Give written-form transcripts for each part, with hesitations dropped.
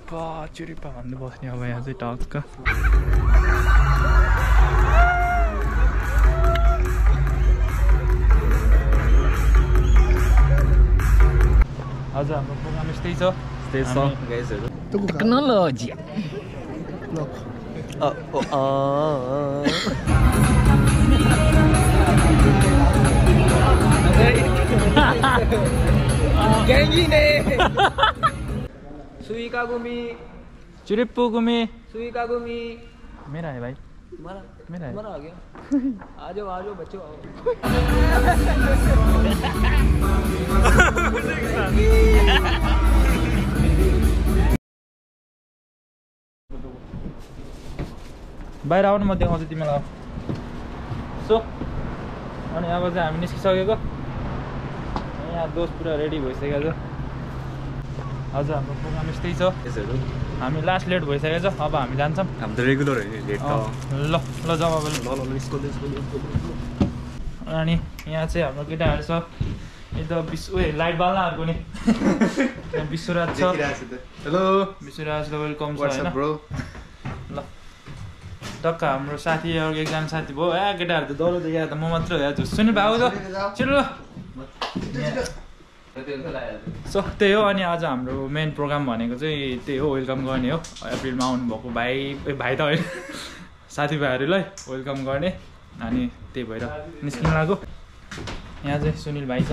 चुरिप्पा भन्नु बस्ने अब यहाँ चाहिँ टक्क आज हाम्रो प्रोग्राम यस्तै छ गाइजहरु टेक्नोलोजी सुईका गुमी चुरिप्पू गुमी सुईका गुमी मेरा है भाई मेरा है आ गया आ जाओ बच्चों आओ बाहिर आउनु म देखाउँछु तिमीलाई सो अनि अब चाहिँ हामी निस्किसकेको यहाँ दोस्त पुरा रेडी भइसकेको छ आज हाम्रो प्रोग्राम यस्तै छ हामी लास्ट लेट भइसकेको छ अब हामी जान्छौँ हामी त रेगुलर होइन लेट ल जाउँ अब अनि यहाँ चाहिँ हाम्रो केटाहरू छ एकदम लाइट बाल्नहरूको नि विश्वराज छ हेलो विश्वराजलाई वेलकम छ होइन ल टक्क हाम्रो साथी अर्को एकजना साथी भयो केटाहरू त दौलो त यहाँ त म मात्र हो यहाँ सुनि भाउ त छिटो सो त्यही हो अनि आज हाम्रो मेन प्रोग्राम भनेको चाहिँ त्यही हो वेलकम गर्ने हो अप्रिलमा आउनुभएको भाइ त होइन साथीभाइहरूलाई वेलकम गर्ने अनि त्यही भएर निस्किनु लाग्यो यहाँ चाहिँ सुनिल भाइ छ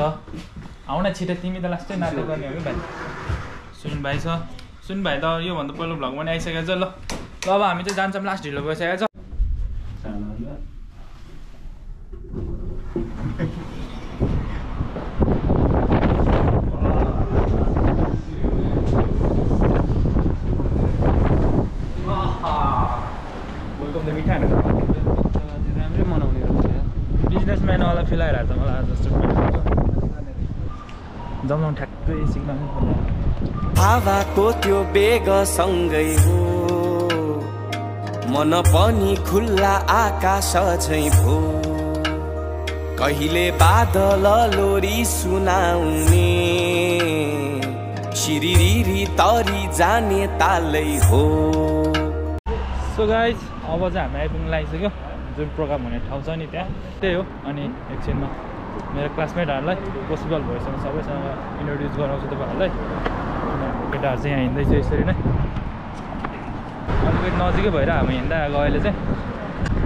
आउन छिटो तिमी त लास्टै नाटक गर्ने हो कि भाइ सुनिल भाइ छ सुनिल भाइ त योभन्दा पहिलो भ्लग पनि आइसकेको छ ल अब हामी चाहिँ जान्छौँ लास्ट ढिलो भइसकेको छ राम्रै मनाउने बिजनेसम्यानवाला फिल आइरहेको छ मलाई आज जस्तो जमाउनु ठ्याक्कै सिक्न हावाको त्यो बेगसँगै हो मन पनि खुल्ला आकाश झैँ भो कहिले बादल लोरी सुनाउने सिरिरी तरी जाने तालै हो सो गाइज अब चाहिँ हामी आइपुग्नु लागिसक्यो जुन प्रोग्राम हुने ठाउँ छ नि त्यहाँ त्यही हो अनि एकछिनमा मेरो क्लासमेटहरूलाई पोसिबल भएसँग सबैसँग इन्ट्रोड्युस गराउँछु तपाईँहरूलाई केटाहरू चाहिँ यहाँ हिँड्दैछ यसरी नै अलिकति नजिकै भएर हामी हिँड्दा आएको अहिले चाहिँ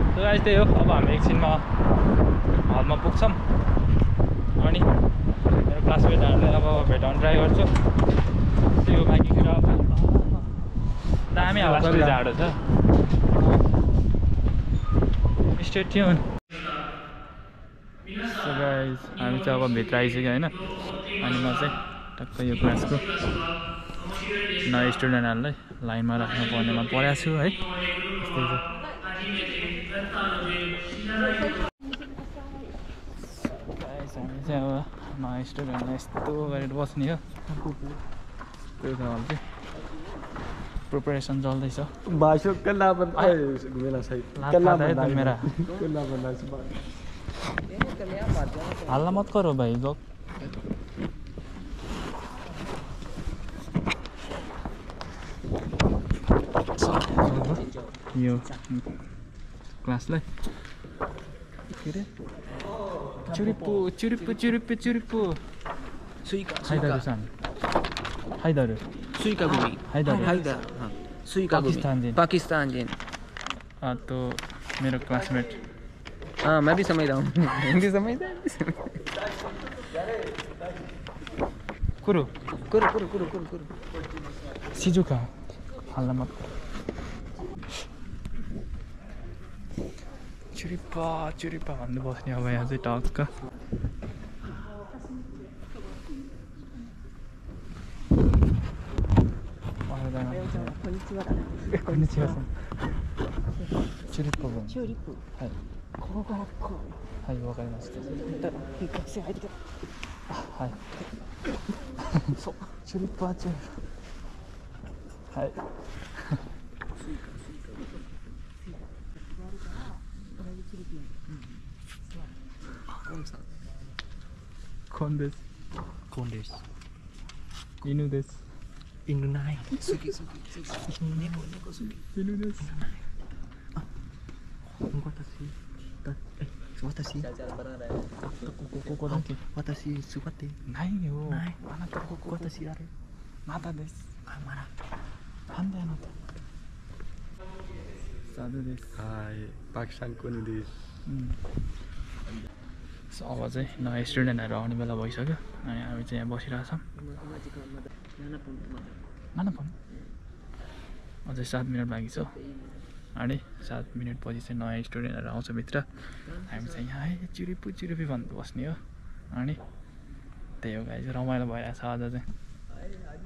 सो गाइज त्यही हो अब हामी एकछिनमा हलमा पुग्छौँ अनि मेरो क्लासमेटहरूलाई अब भेटाउनु ट्राई गर्छु त्यो बाँकी कुरा दामी हावा जाडो छ स्टे ट्युन सो गाइज हामी चाहिँ अब भित्र आइसक्यो होइन अनि म चाहिँ टक्क यो क्लासको नयाँ स्टुडेन्टहरूलाई लाइनमा राख्नु पर्नेमा पढाएको छु है हामी चाहिँ अब नयाँ स्टुडेन्टलाई यस्तो गरेर बस्ने हो त्यो त चाहिँ प्रिपरेसन चल्दैछ मेरा हल्ला मत करो भाइ लोग यो क्लासलाई के अरे चुरिप्पू चुरिप्पू चुरिप्पू चुरिप्पू हाइदारु सान हाइदारु सुईका गुमी हाइदारु सुईका गुमी पाकिस्तान जिन तो मेरो क्लासमेट हाँ मैं भी समझ रहा हूँ हिंदी समझता है कुरु कुरु कुरु कुरु कुरु कुरु सिजुका हल्ला मत चुरिप्पा चुरिप्पा भन्नु बस्ने अब यहाँ चाहिँ टक्क चुरिप्पा चुरिप्पूはいわかりましたはいそうチュリッパーチューはいコンです犬です Indunai. Suki. Neko Suki. Watashi. Watashi sukate. ないよ。ないあなたここ。私ある。まだです。まだ。なんであなた。साधु देश पाकिस्तानको नि देश अब चाहिँ नयाँ स्टुडेन्टहरू आउने बेला भइसक्यो अनि हामी चाहिँ यहाँ बसिरहेको छौँ नाना फोन अझै 7 मिनट बाँकी छ अनि 7 मिनट पछि चाहिँ नयाँ स्टुडेन्टहरू आउँछ भित्र हामी चाहिँ यहाँ चिरिपी भन्नु बस्ने हो अनि त्यही हो गाइस रमाइलो भइरहेछ आज चाहिँ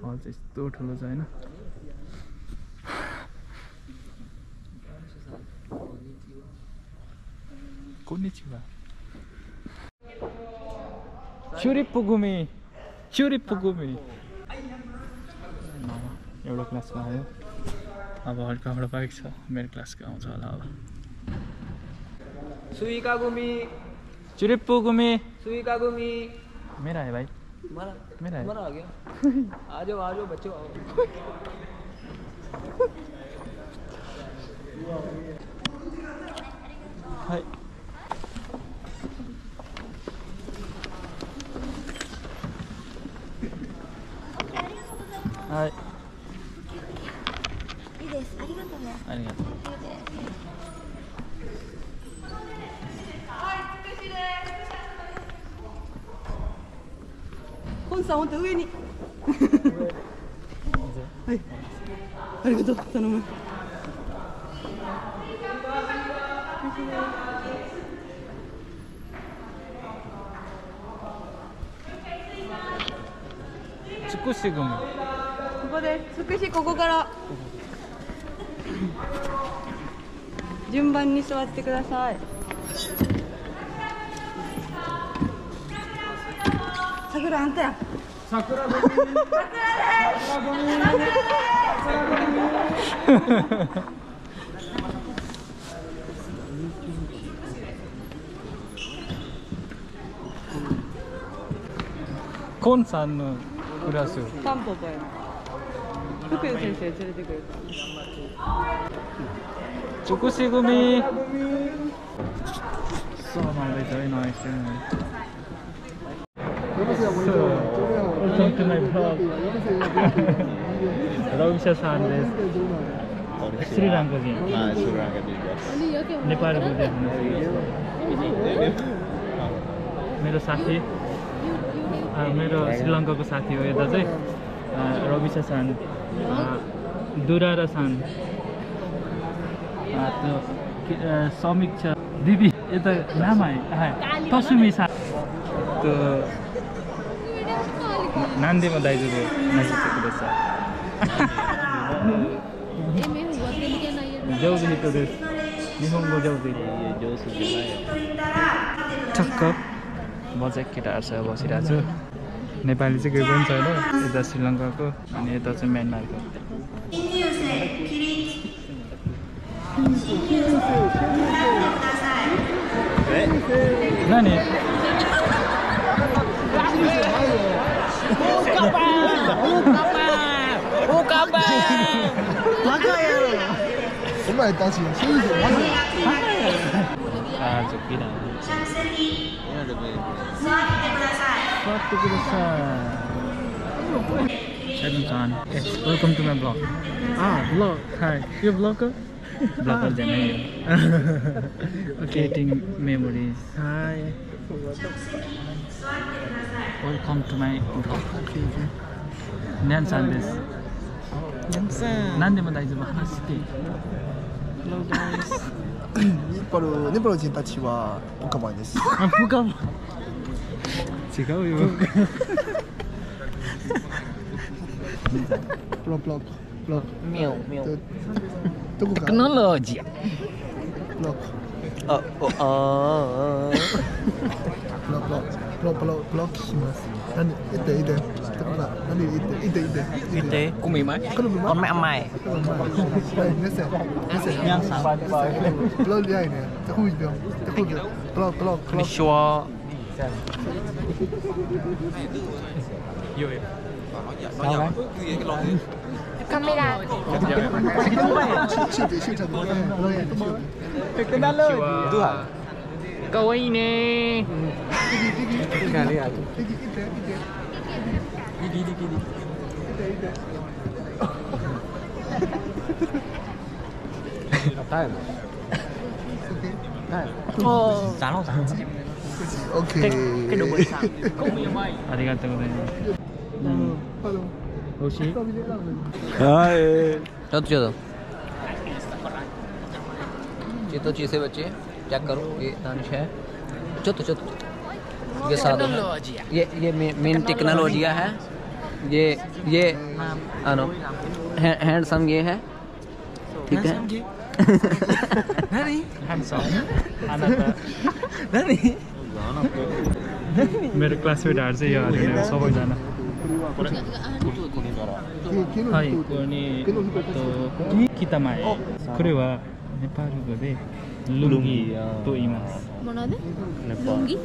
हल चाहिँ यस्तो ठुलो छ होइन Konnichiwa. Churipugumi. एउटा क्लासमा आयो अब हल्काबाट बाइक छ मेरो क्लासको आउँछ होला अब Suikagumi. Churipugumi. Suikagumi. मेरा है भाई मेरा है आ गया आ जाओ बच्चों आओ हायはいいいですありがとうねありがとうコンさんほんと上にはいありがとう頼むつくし組ここですつくしここから順番に座ってください桜あんたや桜組コンさんのクラスタンポポや福井先生連れてくるつくし組そうなんですよ今一緒にWelcome to my vlog. Ravisha san desu. Sri Lanka ji. Sri Lanka Nepal बोल्दै मेरो साथी मेरो श्रीलङ्काको साथी हो यता चाहिँ रविशा सान दुरारा सान समीक्षा दिदी यता नाम आयो तसुमी सान त्यो नान्देमा दाइजूको नजिकको रहेछ जौदी हिटो देश निहोङ्गो जौदी ठक्क म चाहिँ केटाहरू छ बसिरहेको छु नेपाली चाहिँ कोही पनि छैन यता श्रीलङ्काको अनि यता चाहिँ म्यानमारको नानी Welcome to my vlog. Vlog. Hi, you vlogger? Vlogger jangan ya. Creating memories. Hi. Welcome to my vlog. Nansan desu. Nande mo daijoubu hanashi shite. Hello guys. ネパル人たちはオカマです。ブカマ違うよプロプロプロ Meow meow. どこか Teknologi. プロ プロ聞きます。何言って言ってほら何言って言って Kumimai. Con mẹ mày. ネセプロリアイね。จะคุยเดียวจะคุยプロ Mishwa. Yo yo Camera. Cậu ấy nè. 오케이. 아리가또 고자이마스. 혹시 चलो ये तो चीज़ है बच्चे check करो ये दानिश है चलो ये सादा ये मेन टेक्नोलॉजी है ये आनो हैंडसम ये है ठीक है handsome. मेरो क्लासमेटहरु चाहिँ यो हाल्ने सबैजनाはいここに北前これはネパール語でルンギと言います。ものでルンギ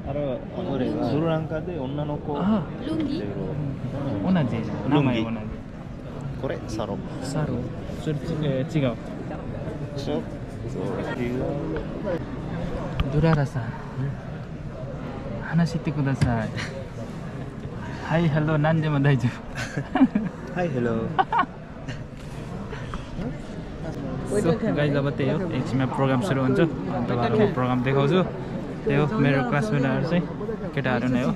あれはこれスリランカで女の子ルンギ同じ名前同じこれサロサロそれ違うちょっと違うドララさん話してくださいはい、ハロー、何でも大丈夫。はいヘローSo, guys, अब त्यही हो एकछिनमा प्रोग्राम सुरु हुन्छ अनि तपाईँहरूलाई म प्रोग्राम देखाउँछु त्यही हो मेरो क्लासमेटहरू चाहिँ केटाहरू नै हो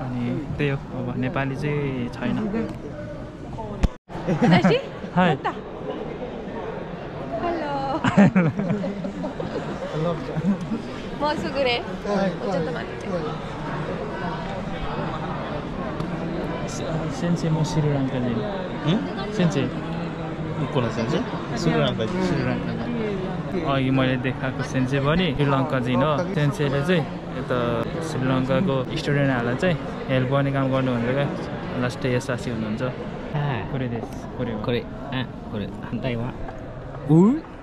अनि त्यही हो अब नेपाली चाहिँ छैन हाई Hello. もうすぐね。ちょっと待って。先生もスリランカ人先生この先生スリランカ人अघि मैले देखाएको सेन्से पनि श्रीलङ्का जिन हो सेन्सेले चाहिँ यता श्रीलङ्काको स्टुडेन्टहरूलाई चाहिँ हेल्प गर्ने काम गर्नुहुन्छ क्या last एसआसी हुनुहुन्छこれ反対は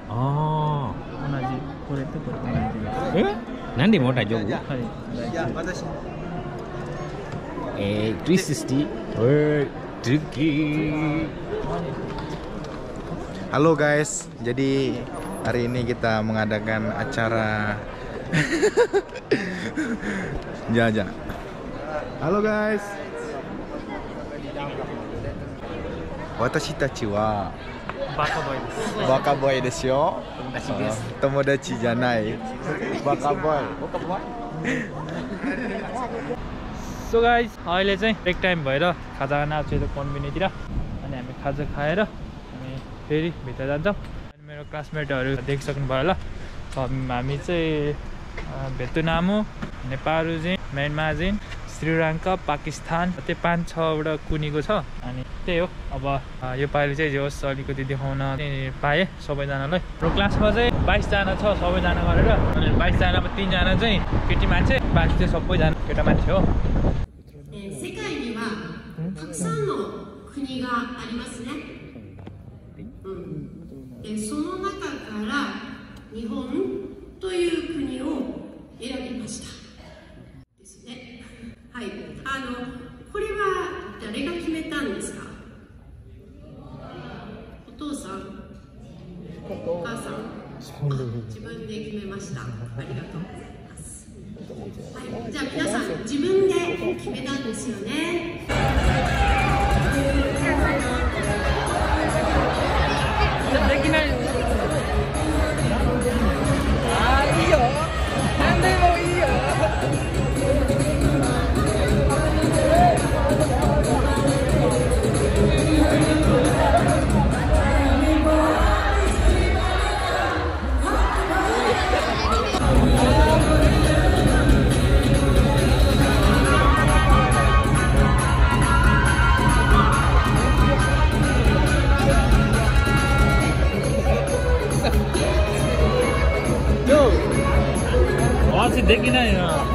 ああ同じこれとこれ同じなんでも大丈夫はい360 tricky. Halo guys, jadi hari ini kita mengadakan acara jajan. Halo guys. Watashi tachi wa baka boy desu yo. Tomodachi janai. Baka boy. So guys अहिले चाहिँ ब्रेक टाइम भएर खाजा खान आएको छु कन्भिनीतिर अनि हामी खाजा खाएर हामी फेरि भित्र जान्छौँ अनि मेरो क्लासमेटहरू देखिसक्नु भयो होला हामी चाहिँ भेतनामो नेपाल म्यानमार श्रीलङ्का पाकिस्तान त्यो 5-6वटा कुनीको छ अनि त्यही हो अब यो पालि चाहिँ जे होस् अलिकति देखाउन पाएँ सबैजनालाई र क्लासमा चाहिँ 22 जना छ सबैजना गरेर अनि 22 जनामा 3 जना चाहिँ केटी मान्छे बाँकी चाहिँ सबैजना केटा मान्छे हो 世界にはたくさんの国がありますね。でその中から日本という国を選びました。ですね。はい。これは誰が決めたんですか？お父さん、お母さん、自分で決めました。ありがとうございます。はい、じゃあ皆さん自分で決めたんですよね。できないよ。ああいいよ。何でもいいよ。できないな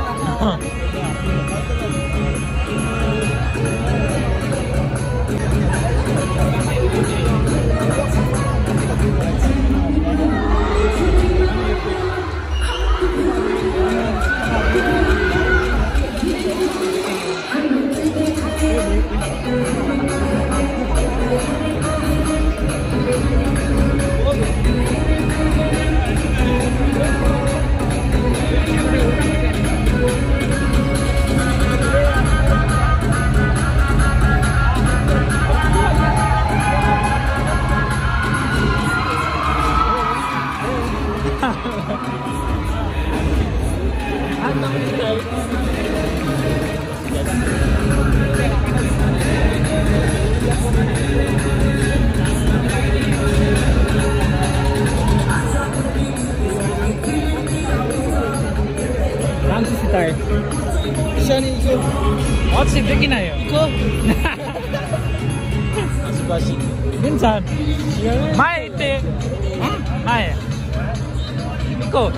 Vincent, mai te, mai. Go.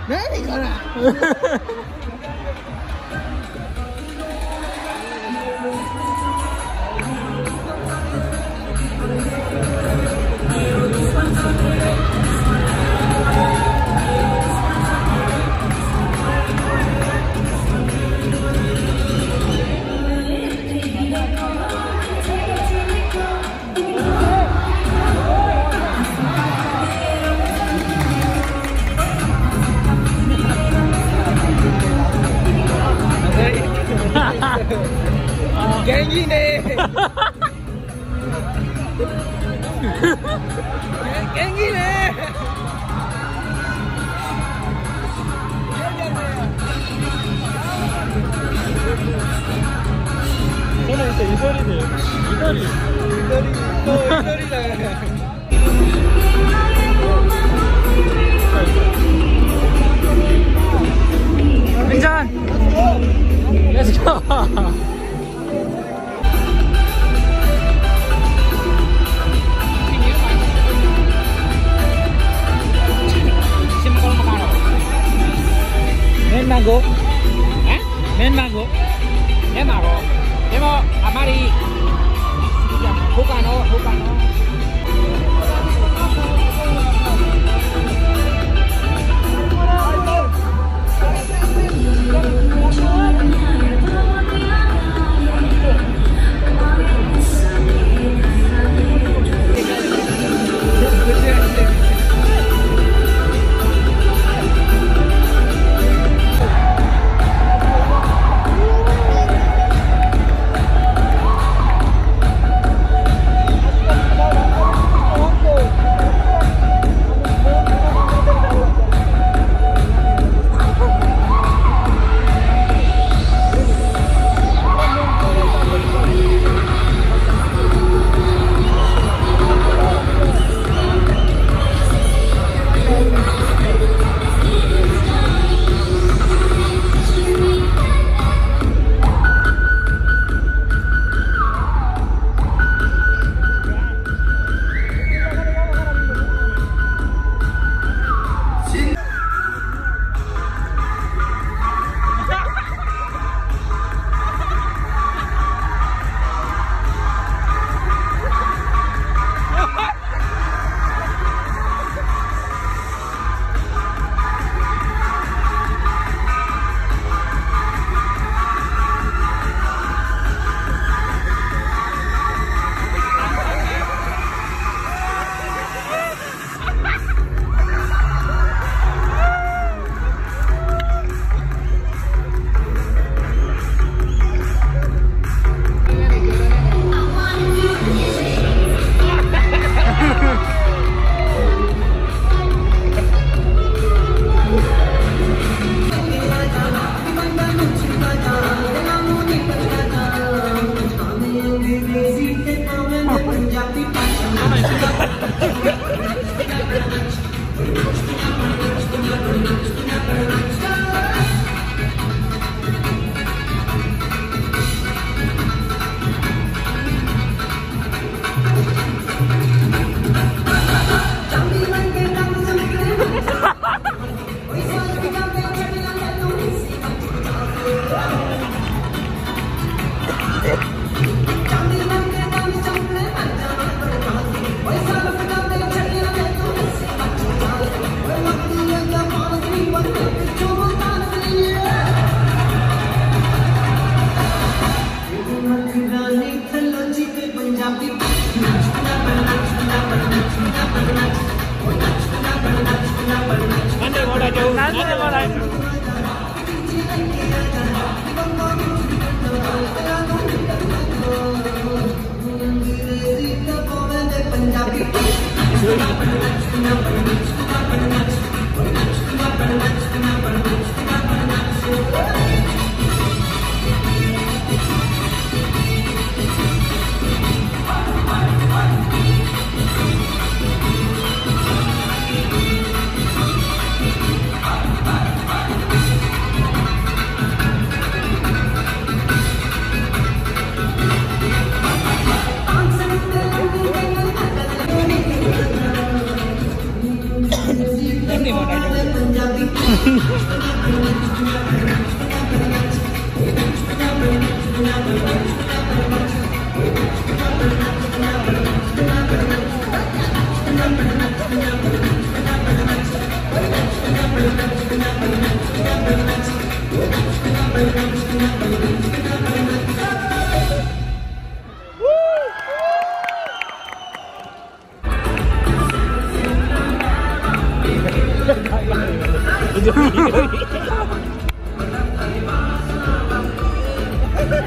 Nani kana? Kayak gini. Kayak gini. Vincent, let's go. Men mango? Eh? Men mango? Men mango? Demo amari. Bukan.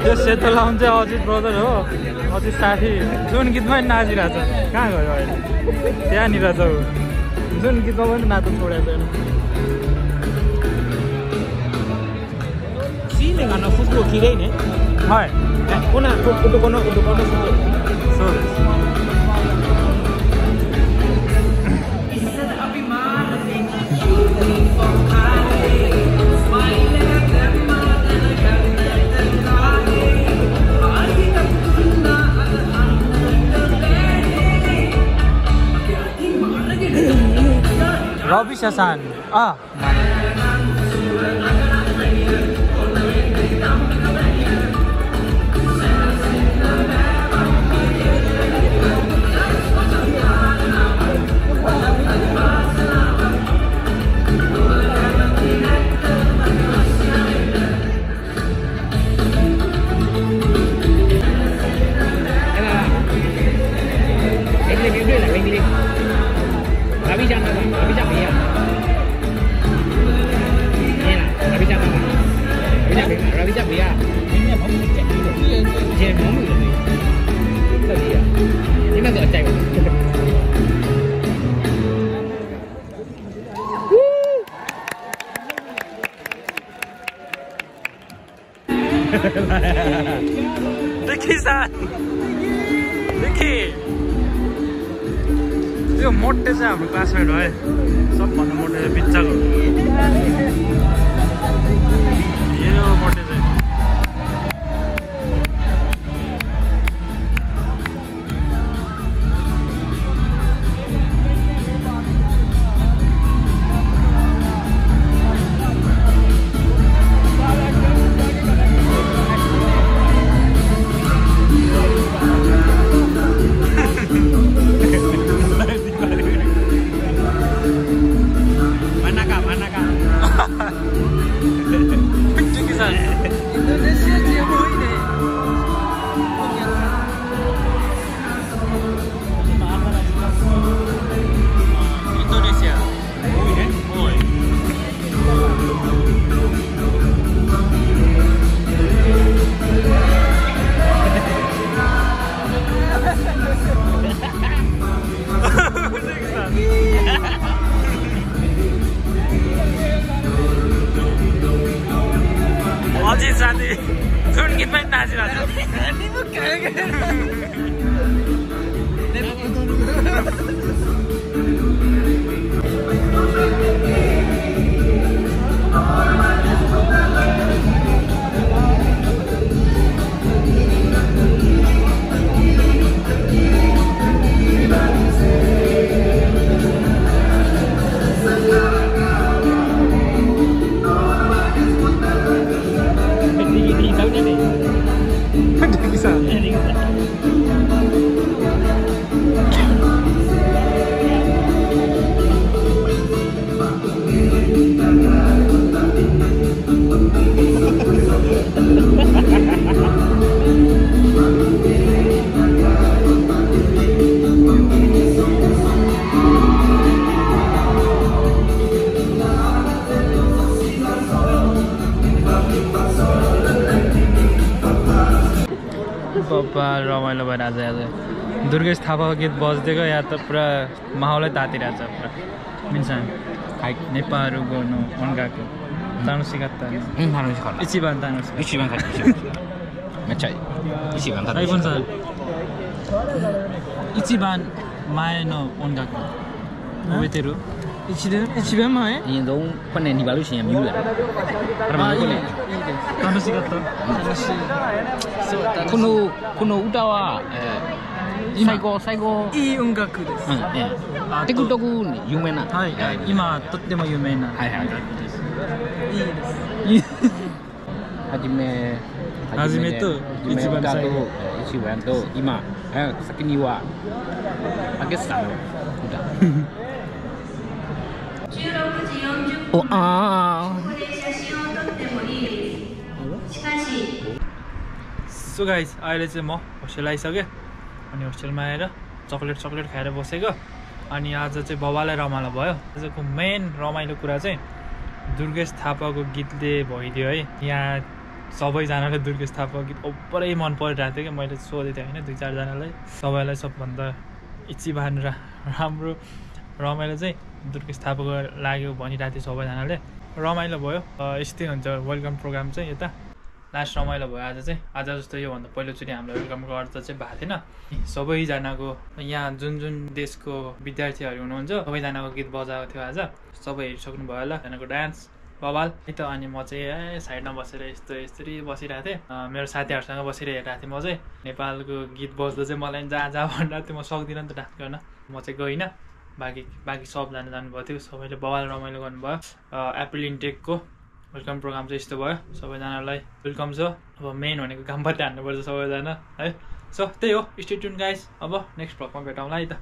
यो सेतो लाउन चाहिँ अजित ब्रदर हो अजित साथी जुन गीतमा नाचिरहेछ कहाँ गयो अहिले त्यहाँनिर छ जुन गीतमा पनि नाच्नु छोडेको छैनはいそうですRobisha san. Ah. Dikki-san! Dikki! यो मोटे चाहिँ हाम्रो क्लासमेट हो है सबभन्दा मोटे चाहिँ बिच्चाको यो मोटे चाहिँ अझै साथी जुन गीत पनि नाचिरहेको पप्पा रमाइलो भइरहेछ आज दुर्गेश थापाको गीत बज्दिएको या त पुरा माहौलै तातिरहेछ पुरा मिन्सान नेपाहरू गर्नु अनगाको तानुसिकात्ता इचिबान तानुसिका इचिबान मेच्चाइ इचिबान तानुसिका आइफोन सर इचिबान मायनो अनगाको ओबेतेरु इचिबान माय Então, quando é nível assim, é miúda. Quando o utawa, saigo. I ungaku desu. Tekutoku yumena. Hai, ima totemo yumena. Hai hai. I desu. Hajime Hajime to ichiban to ichiban to ima saki ni wa agessan. Udah. Oh so guys अहिले चाहिँ म hostel आइसकेँ अनि होस्टेलमा आएर chocolate खाएर बसेको अनि आज चाहिँ बबालाई रमाइलो भयो। आजको मेन रमाइलो कुरा चाहिँ दुर्गेश थापाको गीतले भइदियो है। यहाँ सबैजनाले दुर्गेश थापाको गीत ओपरै मन परिरहेको थियो कि मैले सोधेको थिएँ होइन 2-4 जनालाई। सबैलाई सबभन्दा इचिबान राम्रो रमाइलो चाहिँ दुर्गेश थापाको लाग्यो भनिरहेको थियो सबैजनाले। रमाइलो भयो। यस्तै हुन्छ वेलकम प्रोग्राम चाहिँ यता लास्ट रमाइलो भयो आज चाहिँ। आज जस्तो योभन्दा पहिलोचोटि हामीलाई वेलकम गर्दा चाहिँ भएको थिएन। सबैजनाको यहाँ जुन देशको विद्यार्थीहरू हुनुहुन्छ सबैजनाको गीत बजाएको थियो आज। सबै हेरिसक्नु भयो होला। जनाको डान्स बवाल है त। अनि म चाहिँ साइडमा बसेर यस्तरी बसिरहेको थिएँ। मेरो साथीहरूसँग बसेर हेरिरहेको थिएँ। म चाहिँ नेपालको गीत बज्दा चाहिँ मलाई जा भनिरहेको थियो। म सक्दिनँ नि त डान्स गर्न। म चाहिँ गइनँ। बाँकी सबजना जानुभएको थियो। सबैले बवाल रमाइलो गर्नुभयो। एप्रिल इन्टेकको वेलकम प्रोग्राम चाहिँ यस्तो भयो। सबैजनालाई वेलकम छ। अब मेन भनेको काम पनि हान्नुपर्छ सबैजना है। सो त्यही हो। Stay tune guys. अब नेक्स्ट भ्लगमा भेटौँला है त।